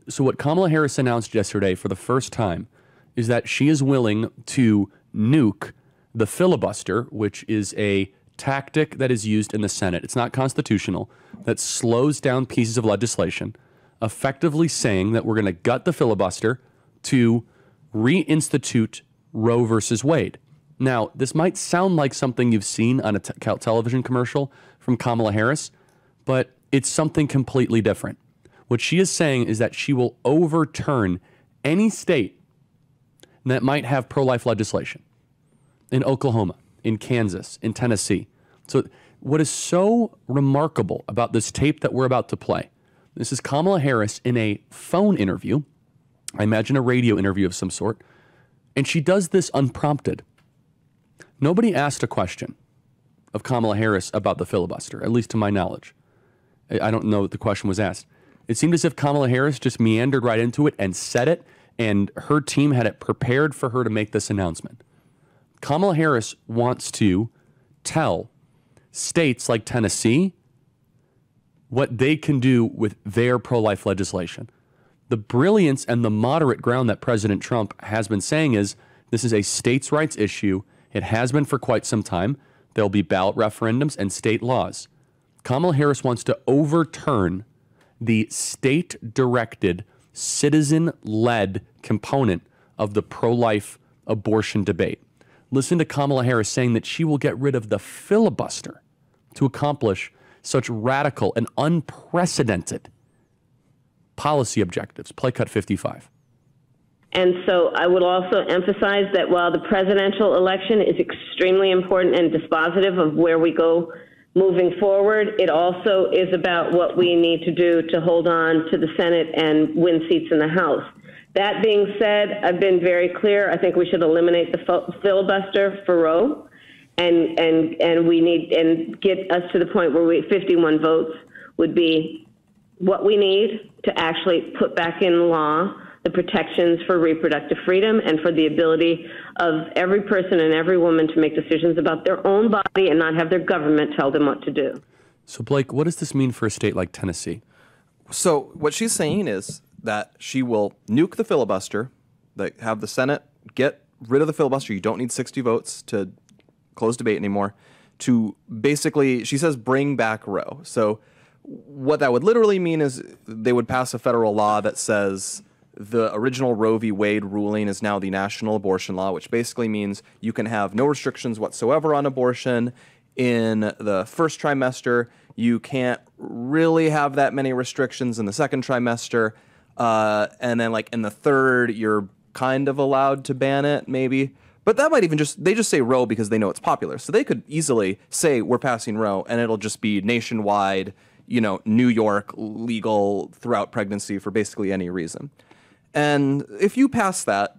So what Kamala Harris announced yesterday for the first time is that she is willing to nuke the filibuster, which is a tactic that is used in the Senate. It's not constitutional, that slows down pieces of legislation, effectively saying that we're going to gut the filibuster to reinstitute Roe versus Wade. Now, this might sound like something you've seen on a television commercial from Kamala Harris, but it's something completely different. What she is saying is that she will overturn any state that might have pro-life legislation in Oklahoma, in Kansas, in Tennessee. So what is so remarkable about this tape that we're about to play, this is Kamala Harris in a phone interview, I imagine a radio interview of some sort, and she does this unprompted. Nobody asked a question of Kamala Harris about the filibuster, at least to my knowledge. I don't know that the question was asked. It seemed as if Kamala Harris just meandered right into it and said it, and her team had it prepared for her to make this announcement. Kamala Harris wants to tell states like Tennessee what they can do with their pro-life legislation. The brilliance and the moderate ground that President Trump has been saying is this is a states' rights issue. It has been for quite some time. There'll be ballot referendums and state laws. Kamala Harris wants to overturn the state-directed, citizen-led component of the pro-life abortion debate. Listen to Kamala Harris saying that she will get rid of the filibuster to accomplish such radical and unprecedented policy objectives. Play cut 55. And so I would also emphasize that while the presidential election is extremely important and dispositive of where we go moving forward, it also is about what we need to do to hold on to the Senate and win seats in the House. That being said, I've been very clear. I think we should eliminate the filibuster for Roe, and we need and get us to the point where 51 votes would be what we need to actually put back in law the protections for reproductive freedom and for the ability of every person and every woman to make decisions about their own body and not have their government tell them what to do. So, Blake, what does this mean for a state like Tennessee? So what she's saying is that she will nuke the filibuster, have the Senate get rid of the filibuster. You don't need 60 votes to close debate anymore. To basically, she says, bring back Roe. So what that would literally mean is they would pass a federal law that says the original Roe v. Wade ruling is now the national abortion law, which basically means you can have no restrictions whatsoever on abortion in the first trimester. You can't really have that many restrictions in the second trimester. And then like in the third, you're kind of allowed to ban it, maybe. But that might even they just say Roe because they know it's popular. So they could easily say we're passing Roe and it'll just be nationwide, New York legal throughout pregnancy for basically any reason. And if you pass that,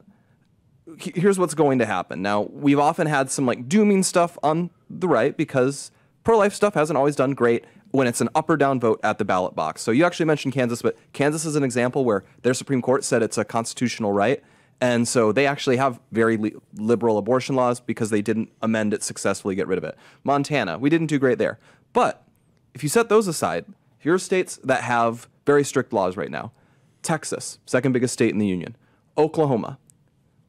here's what's going to happen. Now, we've often had some dooming stuff on the right because pro-life stuff hasn't always done great when it's an up or down vote at the ballot box. So you actually mentioned Kansas, but Kansas is an example where their Supreme Court said it's a constitutional right. And so they actually have very liberal abortion laws because they didn't amend it successfully, get rid of it. Montana, we didn't do great there. But if you set those aside, here are states that have very strict laws right now. Texas, second biggest state in the union. Oklahoma,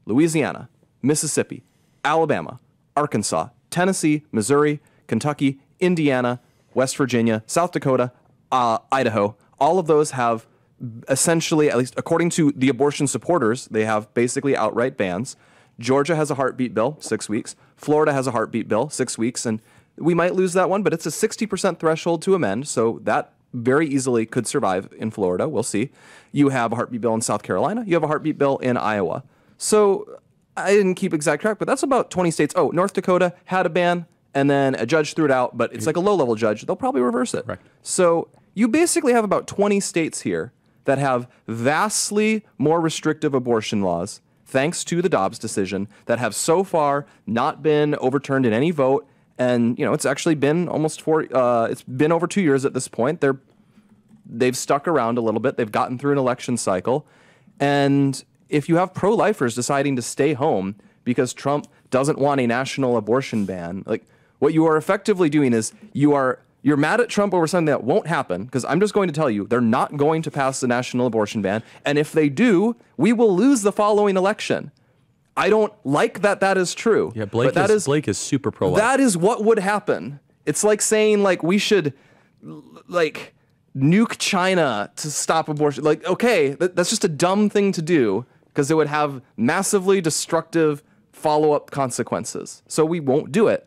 Louisiana, Mississippi, Alabama, Arkansas, Tennessee, Missouri, Kentucky, Indiana, West Virginia, South Dakota, Idaho. All of those have essentially, at least according to the abortion supporters, they have basically outright bans. Georgia has a heartbeat bill, 6 weeks. Florida has a heartbeat bill, 6 weeks. And we might lose that one, but it's a 60% threshold to amend. So that very easily could survive in Florida. We'll see. You have a heartbeat bill in South Carolina. You have a heartbeat bill in Iowa. So I didn't keep exact track, but that's about 20 states. Oh, North Dakota had a ban, and then a judge threw it out, but it's like a low-level judge. They'll probably reverse it. Right. So you basically have about 20 states here that have vastly more restrictive abortion laws, thanks to the Dobbs decision, that have so far not been overturned in any vote. And, it's actually been it's been over 2 years at this point. They've stuck around a little bit. They've gotten through an election cycle. And if you have pro-lifers deciding to stay home because Trump doesn't want a national abortion ban, what you are effectively doing is you're You're mad at Trump over something that won't happen, because I'm just going to tell you, they're not going to pass the national abortion ban. And if they do, we will lose the following election. I don't like that that is true. Yeah, Blake is super pro-life. That is what would happen. It's like saying, like, we should, like, nuke China to stop abortion. Like, okay, that's just a dumb thing to do, because it would have massively destructive follow-up consequences. So we won't do it.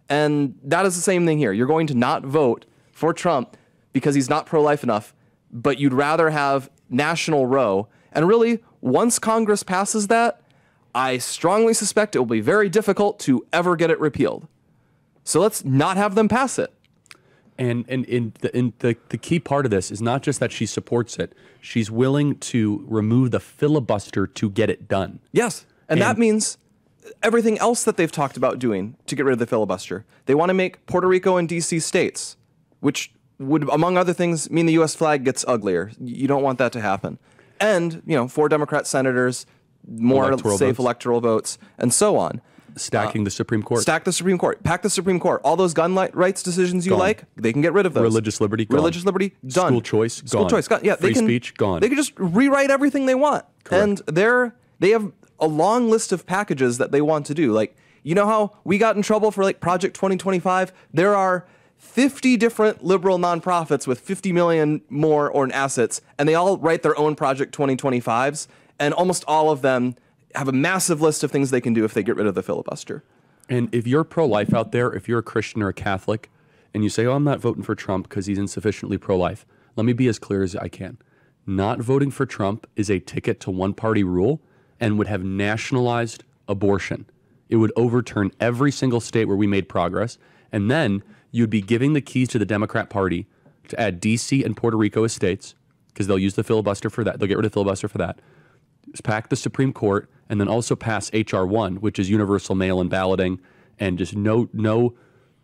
And that is the same thing here. You're going to not vote for Trump because he's not pro-life enough, but you'd rather have national Roe. And really, once Congress passes that, I strongly suspect it will be very difficult to ever get it repealed. So let's not have them pass it. And the key part of this is not just that she supports it. She's willing to remove the filibuster to get it done. Yes. And that means everything else that they've talked about doing to get rid of the filibuster. They want to make Puerto Rico and D.C. states, which would, among other things, mean the U.S. flag gets uglier. You don't want that to happen. And, 4 Democrat senators, more safe electoral votes, and so on. Stacking the Supreme Court. Stack the Supreme Court. Pack the Supreme Court. All those gun rights decisions you like, they can get rid of those. Religious liberty, gone. Religious liberty, done. School choice, gone. School choice, gone. Yeah, Free speech, gone. They can just rewrite everything they want. Correct. And they have a long list of packages that they want to do. Like, you know how we got in trouble for, like, Project 2025? There are 50 different liberal nonprofits with 50 million more in assets, and they all write their own Project 2025s, and almost all of them have a massive list of things they can do if they get rid of the filibuster. And if you're pro-life out there, if you're a Christian or a Catholic, and you say, oh, I'm not voting for Trump because he's insufficiently pro-life, let me be as clear as I can. Not voting for Trump is a ticket to one-party rule and would have nationalized abortion. It would overturn every single state where we made progress, and then you'd be giving the keys to the Democrat Party to add D.C. and Puerto Rico as states, because they'll use the filibuster for that. They'll get rid of the filibuster for that. Just pack the Supreme Court, and then also pass H.R. 1, which is universal mail-in balloting, and just no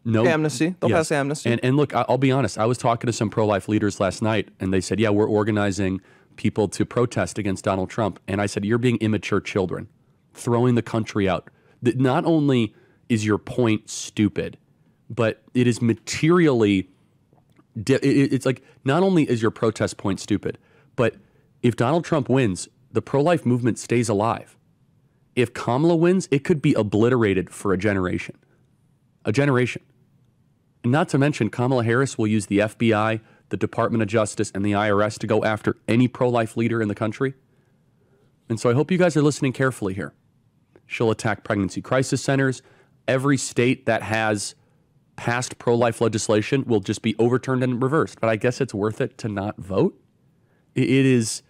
amnesty. They'll pass amnesty. And look, I'll be honest. I was talking to some pro-life leaders last night, and they said, yeah, we're organizing people to protest against Donald Trump. And I said, you're being immature children, throwing the country out. Not only is your point stupid, but it is materially, it's like, not only is your protest point stupid, but if Donald Trump wins, the pro-life movement stays alive. If Kamala wins, it could be obliterated for a generation. A generation. And not to mention, Kamala Harris will use the FBI, the Department of Justice, and the IRS to go after any pro-life leader in the country. And so I hope you guys are listening carefully here. She'll attack pregnancy crisis centers. Every state that has passed pro-life legislation will just be overturned and reversed. But I guess it's worth it to not vote. It is,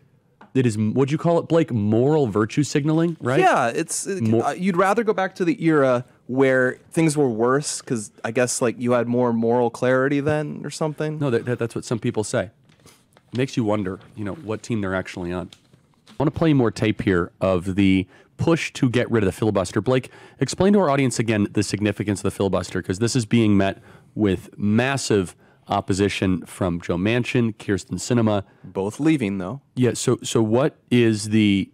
what'd you call it, Blake? Moral virtue signaling, right? Yeah, you'd rather go back to the era where things were worse because I guess, like, you had more moral clarity then or something. No, that's what some people say. It makes you wonder, what team they're actually on. I want to play more tape here of the push to get rid of the filibuster. Blake, explain to our audience again the significance of the filibuster, because this is being met with massive opposition from Joe Manchin, Kirsten Sinema. Both leaving, though. Yeah, so what is the,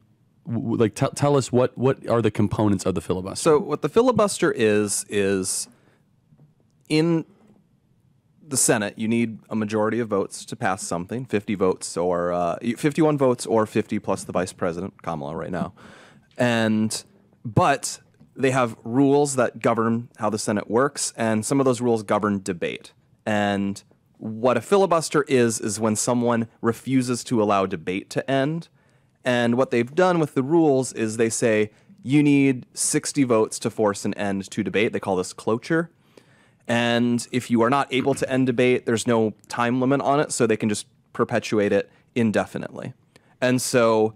like, tell us what are the components of the filibuster? So what the filibuster is in the Senate, you need a majority of votes to pass something, 50 votes or 51 votes or 50 plus the vice president, Kamala, right now. But they have rules that govern how the Senate works, and some of those rules govern debate. And what a filibuster is when someone refuses to allow debate to end. And what they've done with the rules is they say, you need 60 votes to force an end to debate. They call this cloture. And if you are not able to end debate, there's no time limit on it, so they can just perpetuate it indefinitely. And so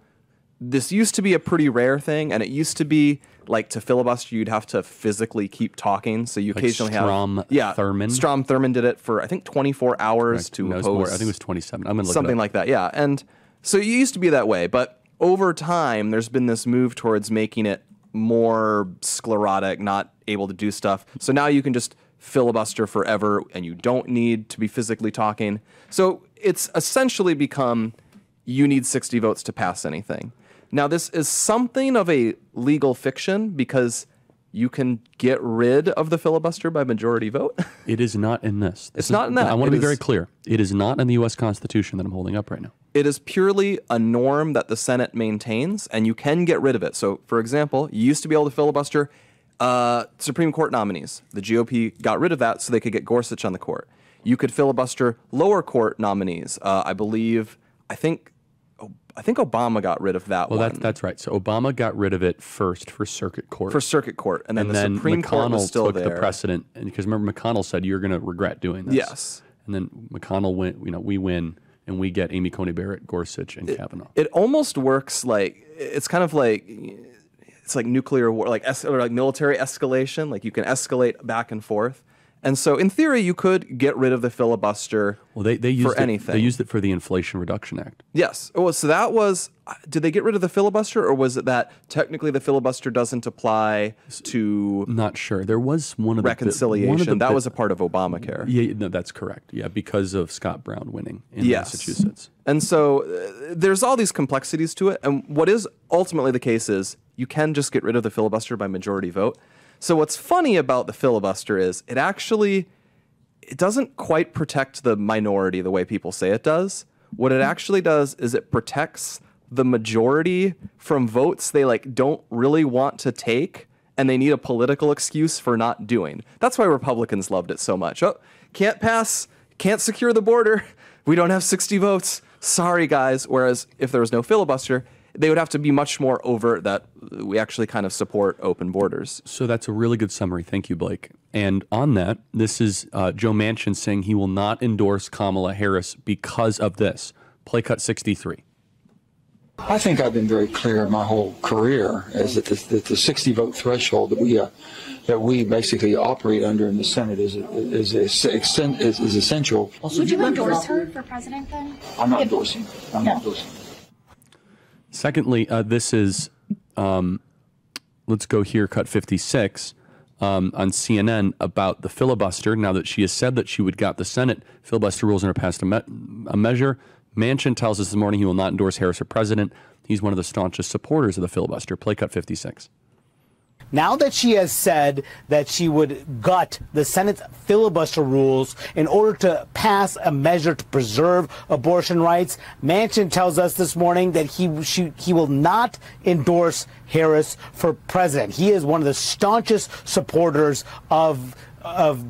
this used to be a pretty rare thing, and it used to be, like, to filibuster, you'd have to physically keep talking. So you occasionally Thurmond. Strom Thurmond did it for, I think, 24 hours to oppose. I think it was 27. I'm going to look something it up. like that, yeah. And so it used to be that way, but over time, there's been this move towards making it more sclerotic, not able to do stuff. So now you can just filibuster forever, and you don't need to be physically talking. So it's essentially become, you need 60 votes to pass anything. Now, this is something of a legal fiction because you can get rid of the filibuster by majority vote. It is not in this. It's not in that. I want to be very clear. It is not in the U.S. Constitution that I'm holding up right now. It is purely a norm that the Senate maintains, and you can get rid of it. So, for example, you used to be able to filibuster Supreme Court nominees. The GOP got rid of that so they could get Gorsuch on the court. You could filibuster lower court nominees. I think Obama got rid of that one. Well, that's right. So Obama got rid of it first for circuit court. And then the Supreme Court was still took there. the precedent, and because remember McConnell said you're going to regret doing this. Yes. And then McConnell went. We win, and we get Amy Coney Barrett, Gorsuch, and Kavanaugh. It almost works like it's kind of like it's like nuclear war, or like military escalation. Like you can escalate back and forth. And so, in theory, you could get rid of the filibuster they used for anything. They used it for the Inflation Reduction Act. Yes. Oh, so that was. Did they get rid of the filibuster, or was it that technically the filibuster doesn't apply to? Not sure. There was one of reconciliation. That was a part of Obamacare. Yeah, no, that's correct. Yeah, because of Scott Brown winning in Massachusetts. And so there's all these complexities to it. And what is ultimately the case is you can just get rid of the filibuster by majority vote. So what's funny about the filibuster is it doesn't quite protect the minority the way people say it does. What it actually does is it protects the majority from votes they don't really want to take and they need a political excuse for not doing. That's why Republicans loved it so much. Oh, can't pass, can't secure the border. We don't have 60 votes. Sorry, guys. Whereas if there was no filibuster, they would have to be much more overt that we actually kind of support open borders. So that's a really good summary. Thank you, Blake. And on that, this is Joe Manchin saying he will not endorse Kamala Harris because of this. Play cut 63. I think I've been very clear my whole career is that the 60-vote threshold that we basically operate under in the Senate is essential. Would you endorse her for president then? I'm not endorsing. I'm not endorsing. Secondly, this is, let's go here, cut 56 on CNN about the filibuster. Now that she has said that she would get the Senate filibuster rules and passed a measure, Manchin tells us this morning he will not endorse Harris for president. He's one of the staunchest supporters of the filibuster. Play cut 56. Now that she has said that she would gut the Senate's filibuster rules in order to pass a measure to preserve abortion rights, Manchin tells us this morning that he will not endorse Harris for president. He is one of the staunchest supporters of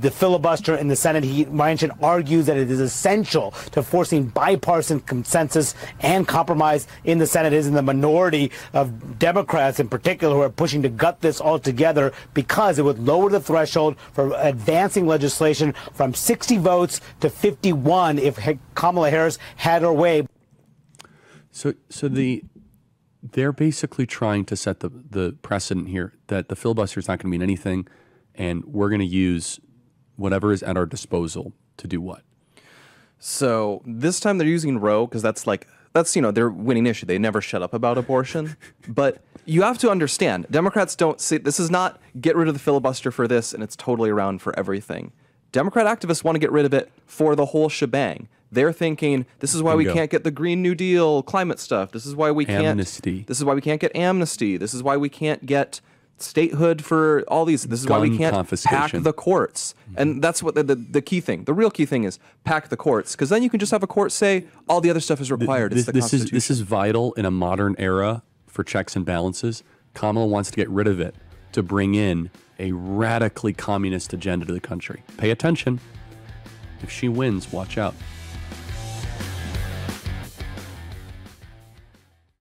the filibuster in the Senate. Manchin argues that it is essential to forcing bipartisan consensus and compromise in the Senate. It is in the minority of Democrats in particular who are pushing to gut this altogether because it would lower the threshold for advancing legislation from 60 votes to 51 if Kamala Harris had her way. So they're basically trying to set the precedent here that the filibuster is not going to mean anything. And we're going to use whatever is at our disposal to do what? So this time they're using Roe because that's their winning issue. They never shut up about abortion. But you have to understand, Democrats don't say this is not get rid of the filibuster for this and it's totally around for everything. Democrat activists want to get rid of it for the whole shebang. They're thinking this is why we can't get the Green New Deal climate stuff. This is why we can't amnesty. This is why we can't get amnesty. This is why we can't get statehood for all these. This is why we can't pack the courts. And that's what the key thing. The real key thing is pack the courts, because then you can just have a court say all the other stuff is required. It's the Constitution. This is vital in a modern era for checks and balances. Kamala wants to get rid of it to bring in a radically communist agenda to the country. Pay attention. If she wins, watch out.